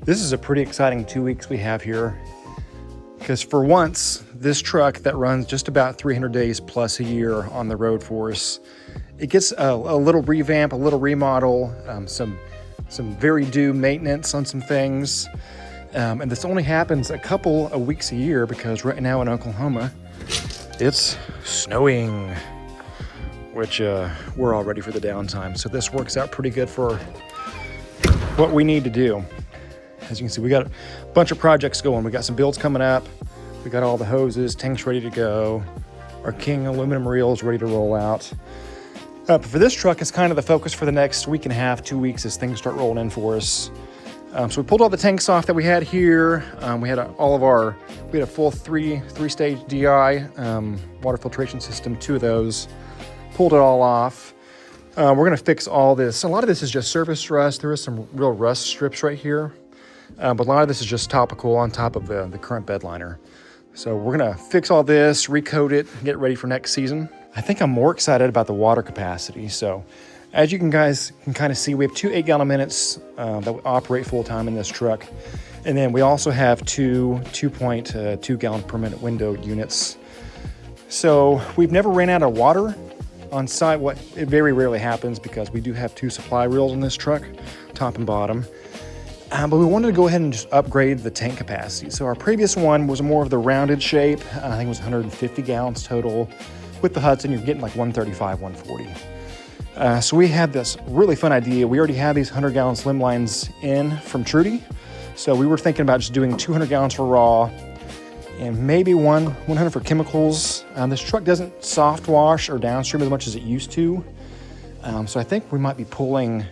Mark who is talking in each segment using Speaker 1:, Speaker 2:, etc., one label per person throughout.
Speaker 1: This is a pretty exciting 2 weeks we have here, because for once, this truck that runs just about 300 days plus a year on the road for us, it gets a little revamp, a little remodel, some very due maintenance on some things. And this only happens a couple of weeks a year because right now in Oklahoma, it's snowing, which we're all ready for the downtime. So this works out pretty good for what we need to do. As you can see, we got a bunch of projects going. We got some builds coming up. We got all the hoses, tanks ready to go. Our King aluminum reels ready to roll out. But for this truck, it's kind of the focus for the next week and a half, 2 weeks as things start rolling in for us. So we pulled all the tanks off that we had here. We had a full three-stage DI water filtration system, 2 of those. Pulled it all off. We're gonna fix all this. A lot of this is just surface rust. There is some real rust strips right here. But a lot of this is just topical on top of the current bed liner. So we're gonna fix all this, recoat it, get ready for next season. I think I'm more excited about the water capacity. So as you guys can kind of see, we have 2 8-gallon minutes that we operate full time in this truck. And then we also have 2 2.2 gallon per minute window units. So we've never ran out of water on site. It very rarely happens because we do have 2 supply reels on this truck, top and bottom. But we wanted to go ahead and just upgrade the tank capacity. So our previous one was more of the rounded shape. I think it was 150 gallons total. With the Hudson, you're getting like 135, 140. So we had this really fun idea. We already have these 100-gallon slim lines in from Trudy. So we were thinking about just doing 200 gallons for raw and maybe 100 for chemicals. This truck doesn't soft wash or downstream as much as it used to. So I think we might be pulling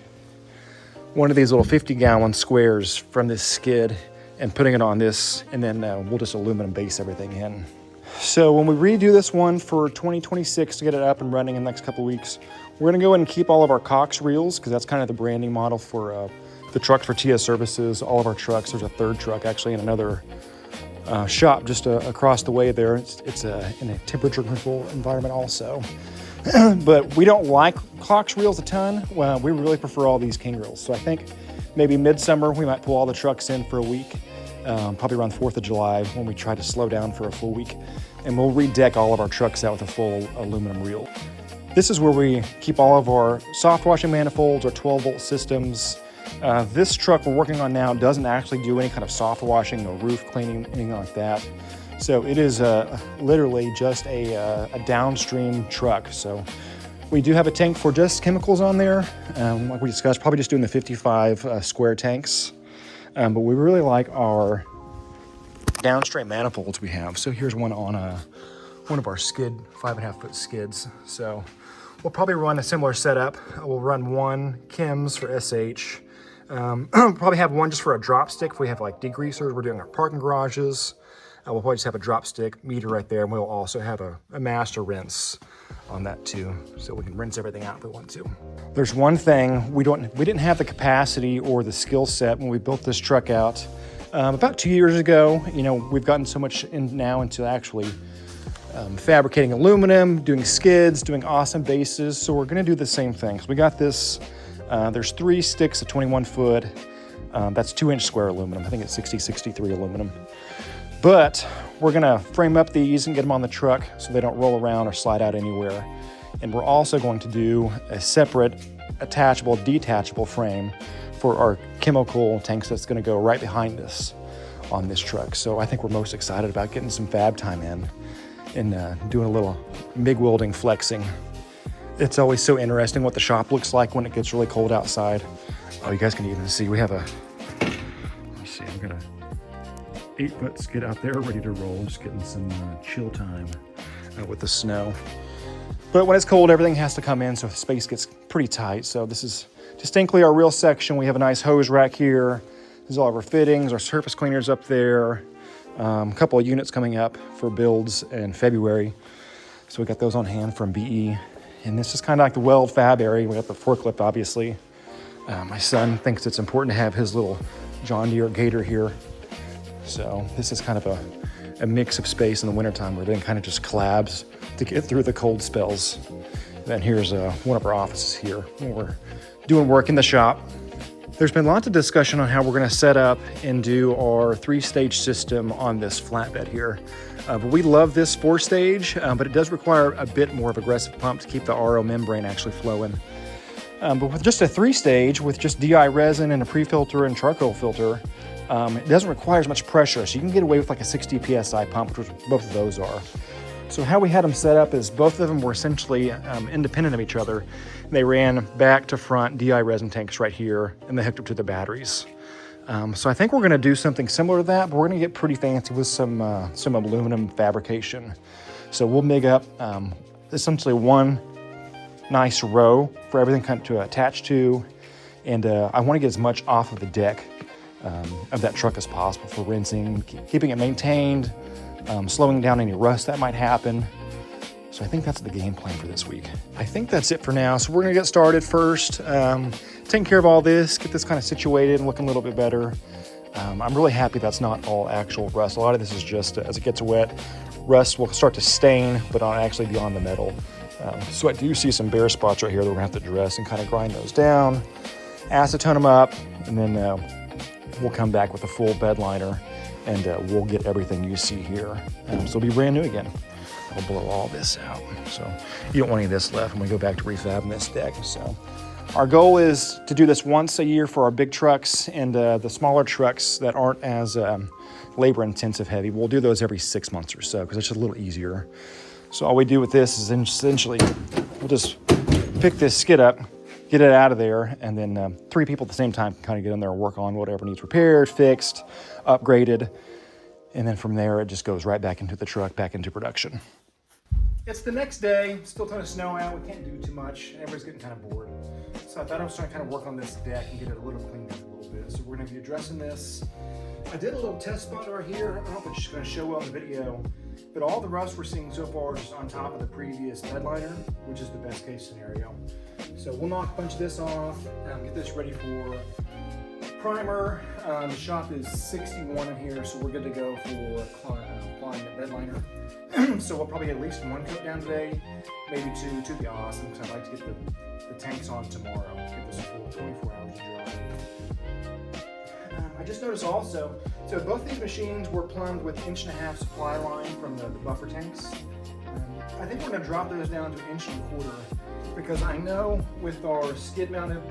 Speaker 1: one of these little 50-gallon squares from this skid and putting it on this, and then we'll just aluminum base everything in. So when we redo this one for 2026 to get it up and running in the next couple of weeks, we're gonna go ahead and keep all of our Cox reels because that's kind of the branding model for the truck for TS Services. All of our trucks, there's a third truck actually in another shop just across the way there. It's in a temperature control environment also. But we don't like Cox reels a ton. Well, we really prefer all these King reels. So I think maybe midsummer we might pull all the trucks in for a week, probably around the 4th of July when we try to slow down for a full week. And we'll redeck all of our trucks out with a full aluminum reel. This is where we keep all of our soft washing manifolds, our 12-volt systems. This truck we're working on now doesn't actually do any kind of soft washing, no roof cleaning, anything like that. So it is literally just a downstream truck. So we do have a tank for just chemicals on there. Like we discussed, probably just doing the 55 square tanks. But we really like our downstream manifolds we have. So here's one on one of our 5.5-foot skids. So we'll probably run a similar setup. We'll run one chems for SH. Probably have one just for a drop stick if we have like degreasers. We're doing our parking garages. We'll probably just have a drop stick meter right there, and we'll also have a master rinse on that too, so we can rinse everything out if we want to. There's one thing, we didn't have the capacity or the skill set when we built this truck out. About 2 years ago, we've gotten so much into actually fabricating aluminum, doing skids, doing awesome bases, so we're gonna do the same thing. So we got this, there's 3 sticks of 21 foot, that's 2-inch square aluminum. I think it's 60-63 aluminum. But we're gonna frame up these and get them on the truck so they don't roll around or slide out anywhere. And we're also going to do a separate attachable, detachable frame for our chemical tanks that's gonna go right behind us on this truck. So I think we're most excited about getting some fab time in and doing a little MIG welding flexing. It's always so interesting what the shop looks like when it gets really cold outside. Oh, you guys can even see, we have let's see, I'm gonna 8-foot skid out there ready to roll, just getting some chill time with the snow. But when it's cold, everything has to come in, so the space gets pretty tight. So this is distinctly our reel section. We have a nice hose rack here. This is all of our fittings, our surface cleaners up there. A couple of units coming up for builds in February. So we got those on hand from BE. And this is kind of like the weld fab area. We got the forklift, obviously. My son thinks it's important to have his little John Deere Gator here. So this is kind of a mix of space in the wintertime where everything kind of just collabs to get through the cold spells. And then here's one of our offices here where we're doing work in the shop. There's been lots of discussion on how we're going to set up and do our 3-stage system on this flatbed here. But we love this 4-stage, but it does require a bit more of aggressive pump to keep the RO membrane actually flowing. But with just a 3-stage, with just DI resin and a pre-filter and charcoal filter, it doesn't require as much pressure, so you can get away with like a 60 PSI pump, which both of those are. So how we had them set up is both of them were essentially independent of each other. They ran back to front DI resin tanks right here, and they hooked up to the batteries. So I think we're gonna do something similar to that, but we're gonna get pretty fancy with some aluminum fabrication. So we'll MIG up essentially one nice row for everything kind of to attach to, and I wanna get as much off of the deck of that truck as possible for rinsing, keeping it maintained, slowing down any rust that might happen. So I think that's the game plan for this week. I think that's it for now. So we're gonna get started first, taking care of all this, get this kind of situated and looking a little bit better. I'm really happy that's not all actual rust. A lot of this is just, as it gets wet, rust will start to stain, but not actually be on the metal. So I do see some bare spots right here that we're gonna have to address and kind of grind those down, acetone them up, and then we'll come back with a full bed liner, and we'll get everything you see here. So it'll be brand new again. I'll blow all this out. So you don't want any of this left when we go back to refabbing this deck. So our goal is to do this once a year for our big trucks, and the smaller trucks that aren't as labor intensive heavy, we'll do those every 6 months or so, because it's just a little easier. So all we do with this is essentially, we'll just pick this skid up, get it out of there, and then 3 people at the same time can kind of get in there and work on whatever needs repaired, fixed, upgraded, and then from there it just goes right back into the truck, back into production. It's the next day, still a ton of snow out, we can't do too much, everybody's getting kind of bored. So I thought I was trying to kind of work on this deck and get it a little cleaned up a little bit. So we're gonna be addressing this. I did a little test spot right here. I don't know if it's just gonna show well in the video, but all the rust we're seeing so far is on top of the previous bed liner, which is the best case scenario. So we'll knock a bunch of this off, get this ready for primer. The shop is 61 in here, so we're good to go for applying the bed liner. So we'll probably get at least 1 coat down today, maybe 2. 2 would be awesome, because I'd like to get the tanks on tomorrow, get this full 24 hours to dry. I just noticed also, so both these machines were plumbed with 1.5-inch supply line from the buffer tanks. I think we're going to drop those down to 1.25 inches, because I know with our skid mounted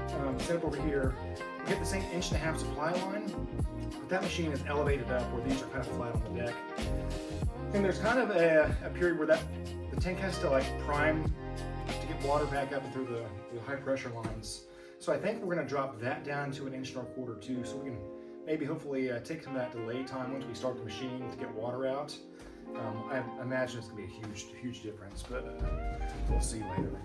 Speaker 1: setup over here, we get the same 1.5-inch supply line, but that machine is elevated up where these are kind of flat on the deck. And there's kind of a period where the tank has to like prime to get water back up and through the high pressure lines. So I think we're going to drop that down to 1.25 inches too, so we can maybe hopefully take some of that delay time once we start the machine to get water out. I imagine it's going to be a huge difference, but we'll see later.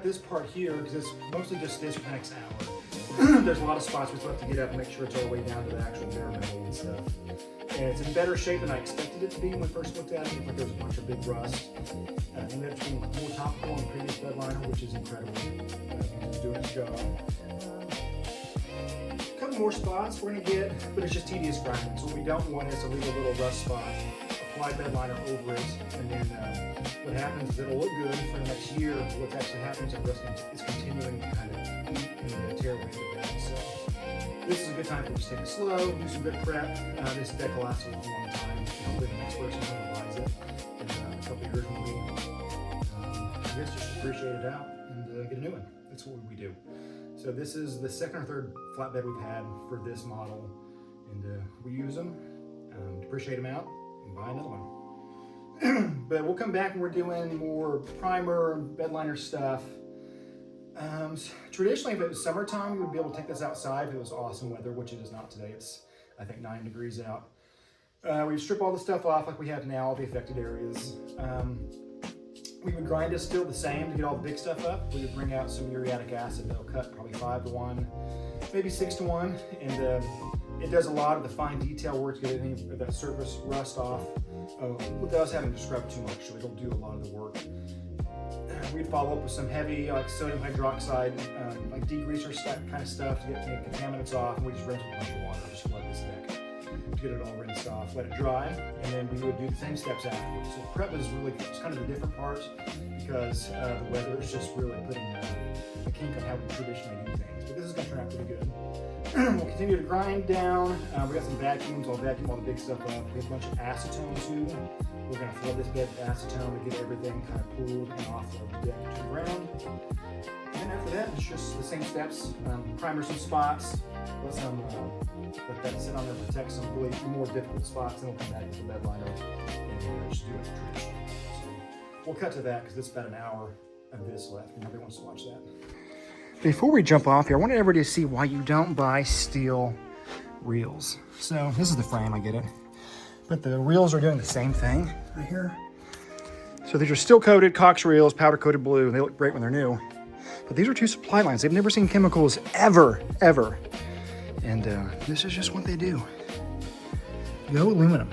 Speaker 1: This part here, because it's mostly just this for the next hour. There's a lot of spots we still have to get up and make sure it's all the way down to the actual bare metal and stuff. And it's in better shape than I expected it to be when we first looked at it. But there's a bunch of big rust. Ended up being more topical on the previous bed liner, which is incredible. It's doing its job. A couple more spots we're going to get, but it's just tedious grinding. So what we don't want is to leave a little rust spot, apply bed liner over it, and then what happens is it'll look good for the next year. What's actually happening is the rust is continuing to kind of eat and tear away the bed. So this is a good time to just take it slow, do some good prep. This deck will last a long time. Hopefully the next person buys it in a couple years maybe. I guess just depreciate it out and get a new one. That's what we do. So this is the second or third flatbed we've had for this model, and we use them, depreciate them out, and buy another one. But we'll come back and we're doing more primer, bed liner stuff. Traditionally, if it was summertime, we would be able to take this outside if it was awesome weather, which it is not today. It's, I think, 9 degrees out. We strip all the stuff off like we have now, all the affected areas. We would grind it still the same to get all the big stuff up. We would bring out some uriatic acid that'll cut probably 5-to-1, maybe 6-to-1, and it does a lot of the fine detail work to get any of that surface rust off without us having to scrub too much, so it'll do a lot of the work. We'd follow up with some heavy, like sodium hydroxide, like degreaser kind of stuff to get any contaminants off, and we just rinse with a bunch of water, just flood this deck to get it all rinsed off, let it dry, and then we would do the same steps afterwards. So prep is really, it's kind of the different part because the weather is just really putting a kink on how we traditionally do things. But this is going to turn out pretty good. We'll continue to grind down. We got some vacuums. I'll vacuum all the big stuff up. We have a bunch of acetone too. We're going to flood this bed with acetone to get everything kind of cooled and off the deck to the ground. And after that, it's just the same steps. Primer some spots, let that sit on there, protect some really more difficult spots, and we'll come back with the bed liner and just do it traditionally. So we'll cut to that because it's about an hour of this left, and nobody wants to watch that. Before we jump off here, I wanted everybody to see why you don't buy steel reels. So this is the frame, I get it. But the reels are doing the same thing right here. So these are steel coated Cox reels, powder coated blue. They look great when they're new. But these are 2 supply lines. They've never seen chemicals ever. And this is just what they do. Go aluminum.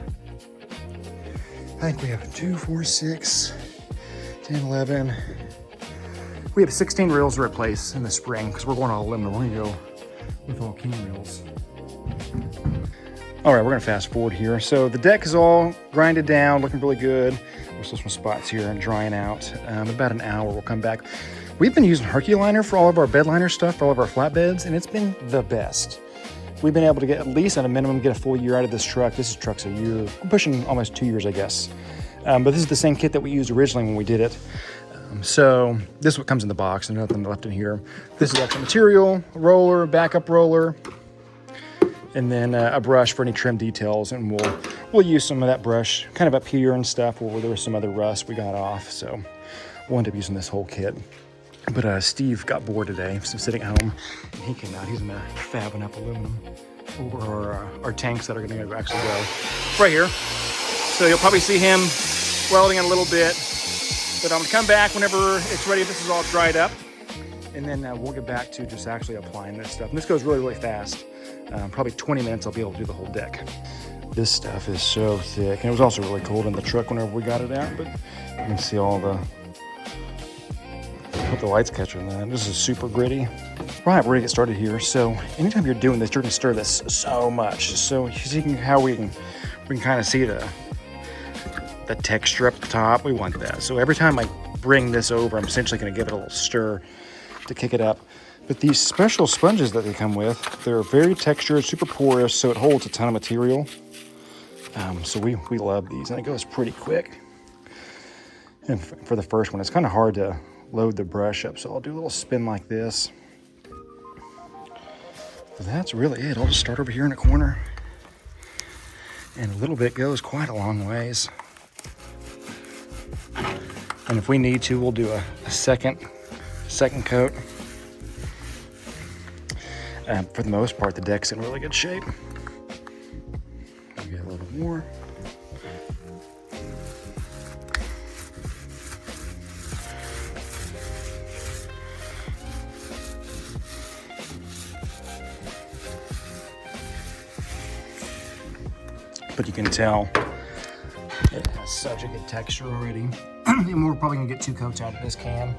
Speaker 1: I think we have 2, 4, 6, 10, 11. We have 16 reels to replace in the spring because we're going all aluminum. We're gonna go with all King reels. All right, we're gonna fast forward here. So the deck is all grinded down, looking really good. There's still some spots here and drying out. About an hour, we'll come back. We've been using Herculiner for all of our bed liner stuff, for all of our flatbeds, and it's been the best. We've been able to get at least at a minimum, get a full year out of this truck. This truck's a year, we're pushing almost 2 years, I guess. But this is the same kit that we used originally when we did it. So this is what comes in the box, and nothing left in here. This is extra material, roller, backup roller, and then a brush for any trim details. And we'll use some of that brush kind of up here and stuff where there was some other rust we got off. So we'll end up using this whole kit. But Steve got bored today, so sitting at home, and he came out. He's in there fabbing up aluminum over our tanks that are going to actually go right here. So you'll probably see him welding in a little bit. But I'm going to come back whenever it's ready. This is all dried up. And then we'll get back to just actually applying this stuff. And this goes really, really fast. Probably 20 minutes, I'll be able to do the whole deck. This stuff is so thick. And it was also really cold in the truck whenever we got it out. But you can see all the... I hope the light's catching that. This is super gritty. Right, we're gonna get started here. So anytime you're doing this, you're gonna stir this so much. So you see how we can kind of see the texture up top. We want that. So every time I bring this over, I'm essentially gonna give it a little stir to kick it up. But these special sponges that they come with, they're very textured, super porous, so it holds a ton of material. So we love these, and it goes pretty quick. And for the first one, it's kind of hard to load the brush up, so I'll do a little spin like this. But that's really it. I'll just start over here in the corner, and a little bit goes quite a long ways. And if we need to, we'll do a second coat. For the most part, the deck's in really good shape. I'll get a little more. But you can tell it has such a good texture already. And we're probably gonna get 2 coats out of this can.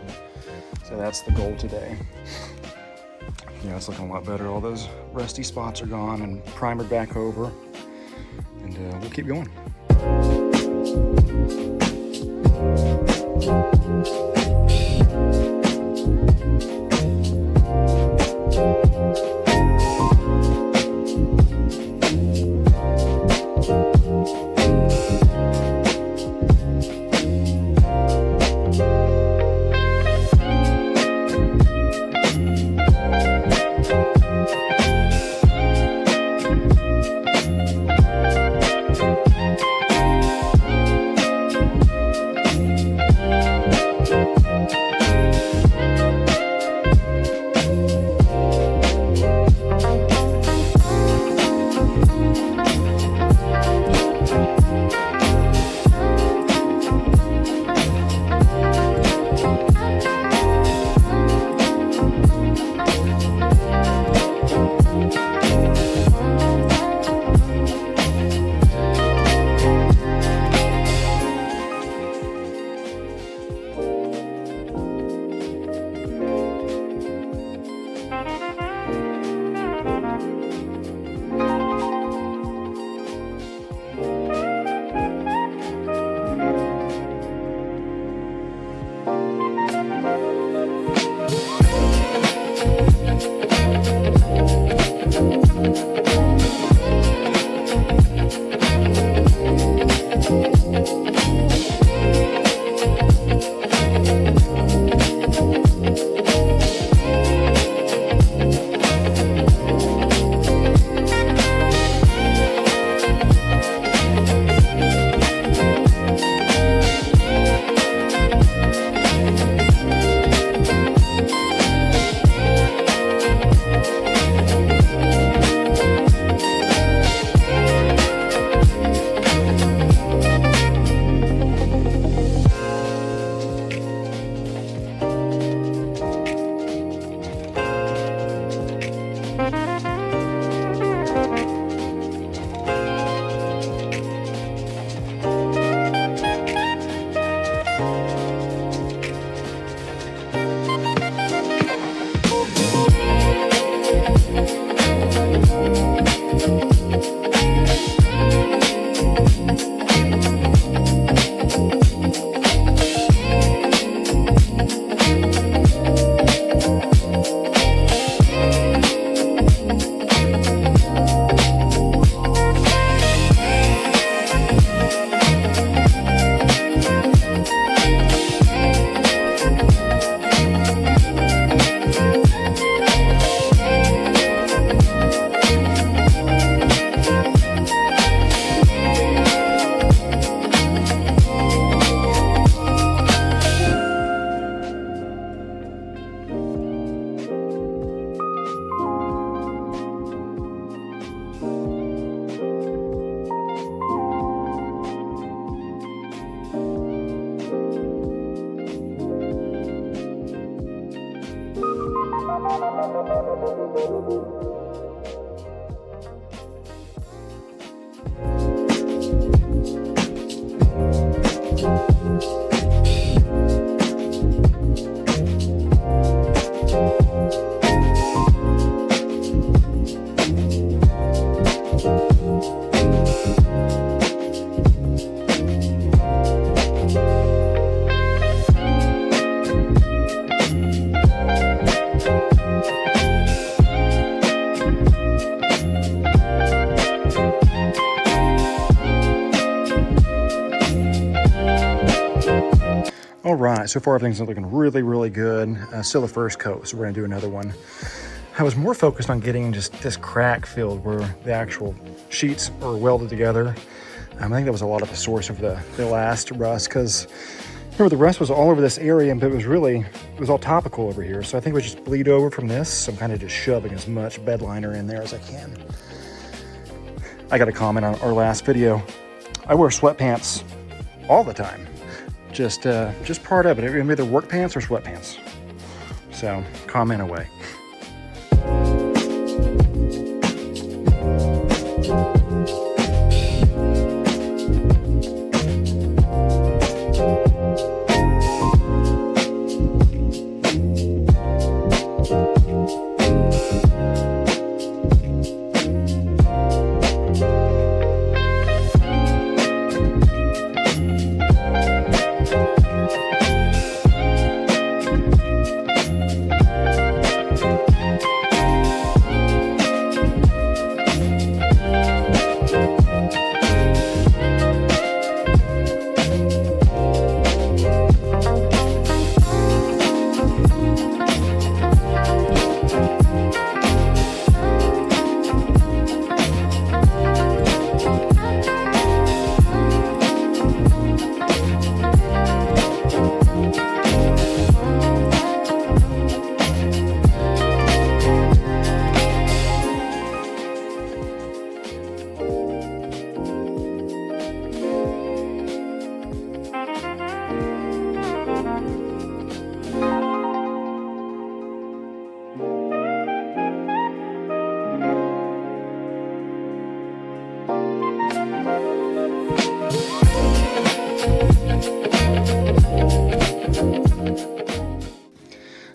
Speaker 1: So that's the goal today. Yeah, it's looking a lot better. All those rusty spots are gone and primered back over. And we'll keep going. All right, so far everything's looking really, really good. Still the first coat, so we're gonna do another one. I was more focused on getting just this crack filled where the actual sheets are welded together. I think that was a lot of the source of the last rust, because remember the rust was all over this area, but it was all topical over here. So I think we just bleed over from this. So I'm kind of just shoving as much bed liner in there as I can. I got a comment on our last video. I wear sweatpants all the time. Just part of it, either work pants or sweatpants. So comment away.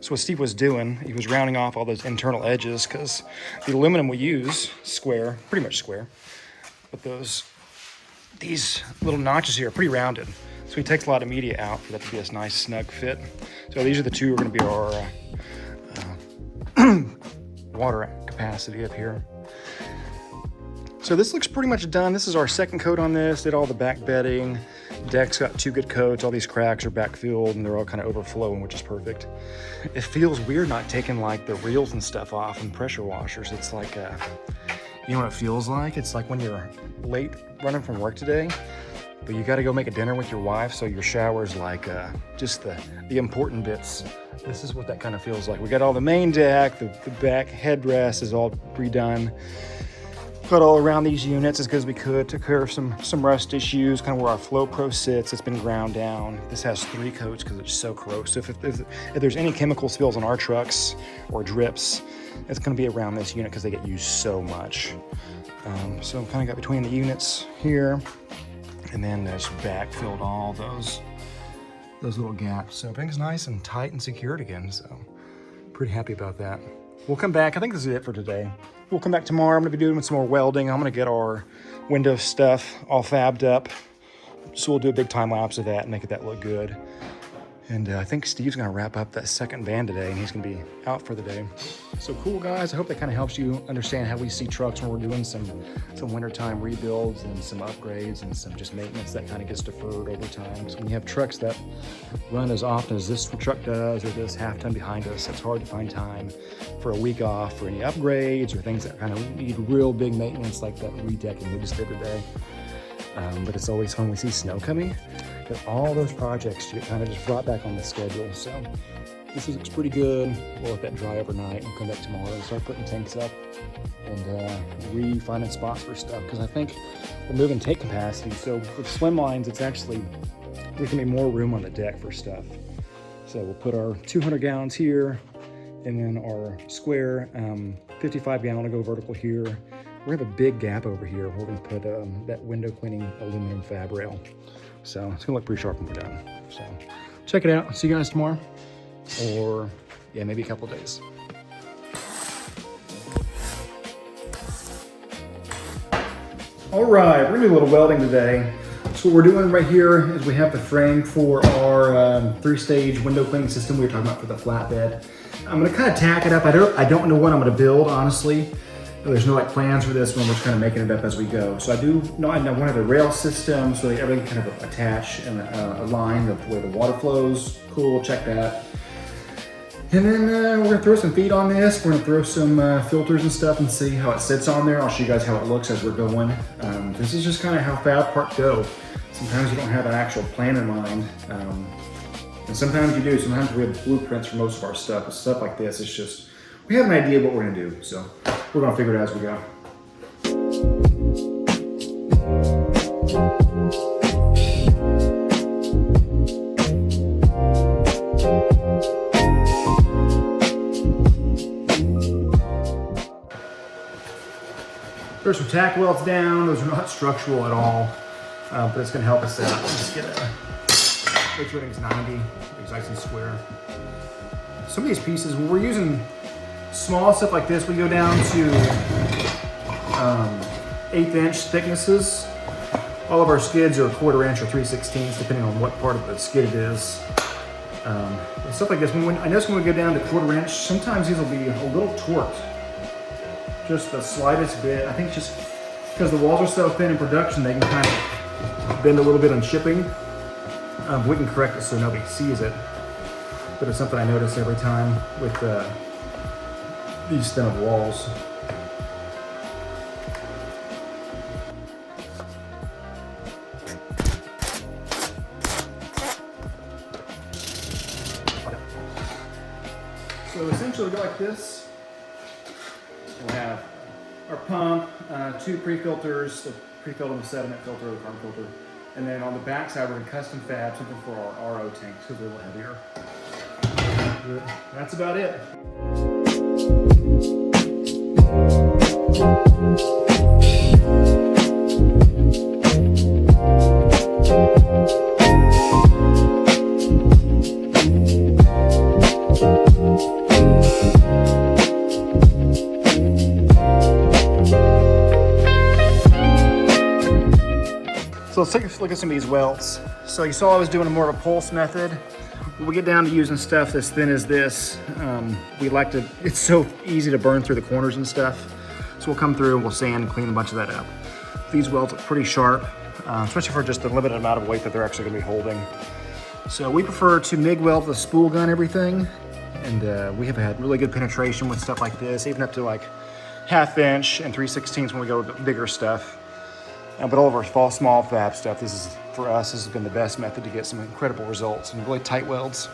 Speaker 1: So what Steve was doing, he was rounding off all those internal edges because the aluminum we use, square, pretty much square, but these little notches here are pretty rounded. So he takes a lot of media out for that to be a nice snug fit. So these are the two are going to be our water capacity up here. So this looks pretty much done. This is our second coat on this, did all the back bedding. Deck's got 2 good coats. All these cracks are backfilled and they're all kind of overflowing, which is perfect. It feels weird not taking like the reels and stuff off and pressure washers. It's like, you know what it feels like? It's like when you're late running from work today, but you got to go make a dinner with your wife, so your shower's like just the important bits. This is what that kind of feels like. We got all the main deck, the back headrest is all redone. Got all around these units as good as we could. Took care of some rust issues, kind of where our Flow Pro sits. It's been ground down. This has 3 coats because it's so corrosive. If there's any chemical spills on our trucks or drips, it's going to be around this unit because they get used so much. So kind of got between the units here, and then just backfilled all those little gaps. So everything's nice and tight and secured again. So pretty happy about that. We'll come back. I think this is it for today. We'll come back tomorrow. I'm going to be doing some more welding. I'm going to get our window stuff all fabbed up. So we'll do a big time lapse of that and make that look good. And I think Steve's going to wrap up that second van today, and he's going to be out for the day. So cool, guys. I hope that kind of helps you understand how we see trucks when we're doing some wintertime rebuilds and some upgrades and some just maintenance that kind of gets deferred over time. So when you have trucks that run as often as this truck does, or this half ton behind us, it's hard to find time for a week off for any upgrades or things that kind of need real big maintenance like that redecking we just did today. But it's always fun when we see snow coming, because all those projects get kind of just brought back on the schedule. So this looks pretty good. We'll let that dry overnight and come back tomorrow and start putting tanks up and re-finding spots for stuff, because I think we're moving tank capacity. So with slim lines, it's actually, there's gonna be more room on the deck for stuff. So we'll put our 200 gallons here, and then our square 55 gallon will go vertical here. We have a big gap over here where we're going to put that window cleaning aluminum fab rail. So it's going to look pretty sharp when we're done. So check it out. See you guys tomorrow, or yeah, maybe a couple of days. All right, we're going to do a little welding today. So what we're doing right here is we have the frame for our 3-stage window cleaning system we were talking about for the flatbed. I'm going to kind of tack it up. I don't know what I'm going to build, honestly. There's no like plans for this one. We're just kind of making it up as we go. So I know one of the rail systems, so like everything kind of attach and align where the water flows. Cool, check that. And then we're gonna throw some feet on this. We're gonna throw some filters and stuff and see how it sits on there. I'll show you guys how it looks as we're going. This is just kind of how fab parts go. Sometimes you don't have an actual plan in mind. And sometimes you do. Sometimes we have blueprints for most of our stuff. But stuff like this, it's just, we have an idea of what we're gonna do. So we're gonna figure it out as we go. There's some tack welds down. Those are not structural at all, but it's gonna help us out. Just get which rating's 90, it's nice and square. Some of these pieces, when we're using small stuff like this, we go down to 1/8 inch thicknesses. All of our skids are 1/4 inch or 3/16, depending on what part of the skid it is. And stuff like this, I notice when we go down to 1/4 inch, sometimes these will be a little torqued. Just the slightest bit. I think it's just because the walls are so thin in production, they can kind of bend a little bit on shipping. We can correct it so nobody sees it, but it's something I notice every time with these thin of walls. So essentially we go like this. We'll have our pump, 2 pre-filters, the pre-filled with sediment filter, the carbon filter. And then on the back side, we're going to custom fab something for our RO tanks because they're a little heavier. That's about it. So let's take a look at some of these welds. So you saw I was doing more of a pulse method. When we get down to using stuff as thin as this, it's so easy to burn through the corners and stuff. So we'll come through and we'll sand and clean a bunch of that up. These welds look pretty sharp. especially for just the limited amount of weight that they're actually gonna be holding. So we prefer to MIG weld with a spool gun everything. And we have had really good penetration with stuff like this, even up to like 1/2 inch and 3/16 when we go with bigger stuff. But all of our small fab stuff, for us, this has been the best method to get some incredible results and really tight welds.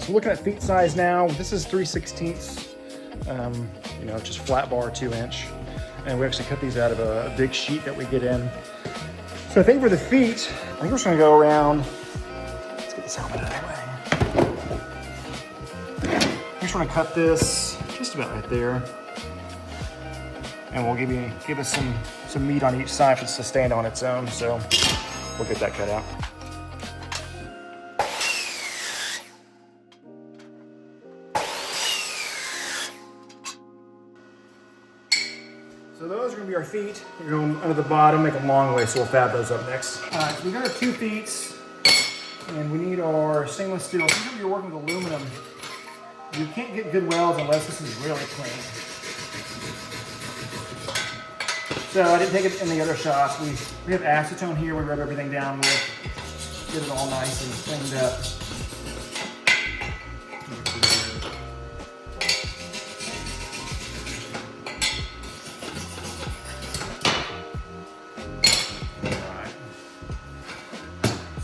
Speaker 1: So looking at feet size now, this is 3/16, you know, just flat bar 2 inch. And we actually cut these out of a big sheet that we get in. So I think for the feet, I think we're just gonna go around, let's get this helmet out of the way. I'm just gonna cut this just about right there. And we'll give us some meat on each side for it to stand on its own. So we'll get that cut out. So those are gonna be our feet. We're going under the bottom, make them long way, so we'll fab those up next. All right, so we got our 2 feet, and we need our stainless steel. Sometimes you're working with aluminum, you can't get good welds unless this is really clean. So I didn't take it in the other shops. We have acetone here, we rub everything down with, get it all nice and cleaned up.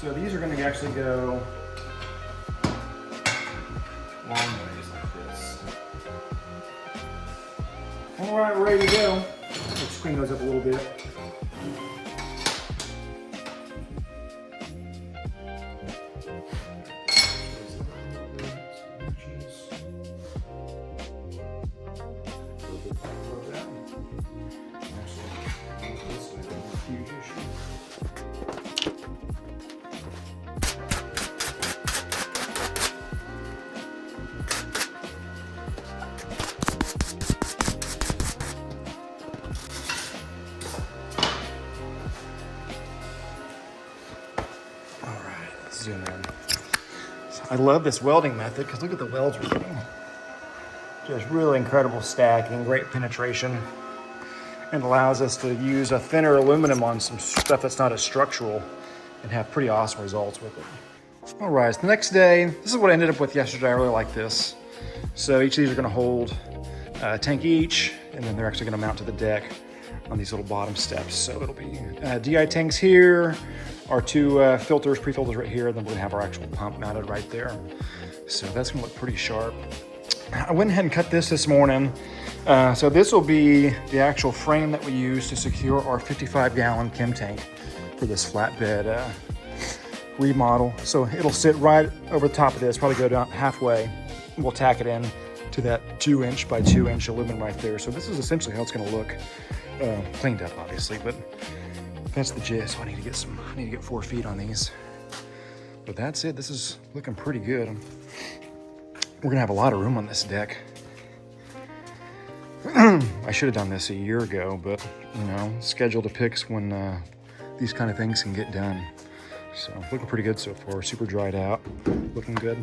Speaker 1: So these are going to actually go long ways like this. All right, we're ready to go. Let's clean those up a little bit. Zoom in. I love this welding method because look at the welds we're getting. Just really incredible stacking, great penetration, and allows us to use a thinner aluminum on some stuff that's not as structural and have pretty awesome results with it. All right, so the next day, this is what I ended up with yesterday. I really like this. So each of these are gonna hold a tank each, and then they're actually gonna mount to the deck on these little bottom steps. So it'll be DI tanks here, our 2 filters, pre-filters right here, and then we're gonna have our actual pump mounted right there. So that's gonna look pretty sharp. I went ahead and cut this morning. So this will be the actual frame that we use to secure our 55-gallon chem tank for this flatbed remodel. So it'll sit right over the top of this, probably go down halfway. We'll tack it in to that 2 inch by 2 inch aluminum right there. So this is essentially how it's gonna look, cleaned up obviously, but that's the gist. So I need to get 4 feet on these. But that's it. This is looking pretty good. We're gonna have a lot of room on this deck. I should have done this a year ago, but you know, schedule to picks when these kind of things can get done. So looking pretty good so far. Super dried out, looking good.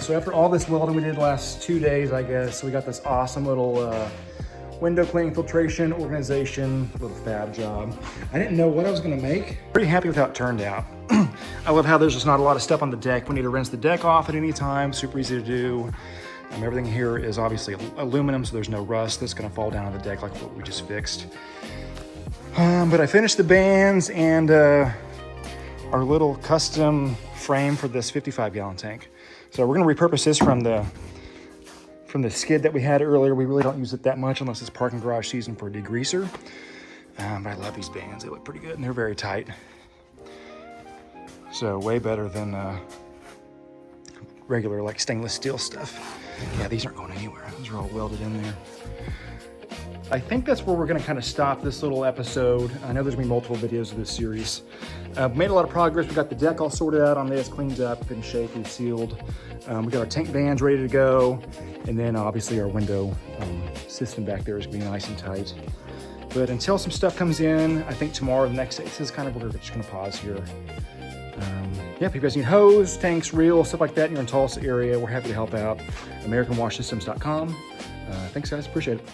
Speaker 1: so after all this welding we did the last 2 days, I guess, we got this awesome little window cleaning filtration organization, little fab job. I didn't know what I was gonna make. Pretty happy with how it turned out. I love how there's just not a lot of stuff on the deck. We need to rinse the deck off at any time, super easy to do. Everything here is obviously aluminum, so there's no rust that's gonna fall down on the deck like what we just fixed. But I finished the bands and our little custom frame for this 55-gallon tank. So we're gonna repurpose this from the skid that we had earlier. We really don't use it that much unless it's parking garage season for a degreaser. But I love these bands. They look pretty good and they're very tight. So way better than regular like stainless steel stuff. Yeah, these aren't going anywhere. Those are all welded in there. I think that's where we're gonna kind of stop this little episode. I know there's gonna be multiple videos of this series. Made a lot of progress. We got the deck all sorted out on this, cleaned up, in shape, we sealed. We got our tank bands ready to go. And then obviously our window system back there is gonna be nice and tight. But until some stuff comes in, I think tomorrow, the next day, this is kind of where we're just gonna pause here. Yeah, if you guys need hose, tanks, reels, stuff like that in your Tulsa area, we're happy to help out. AmericanWashSystems.com. Thanks guys, appreciate it.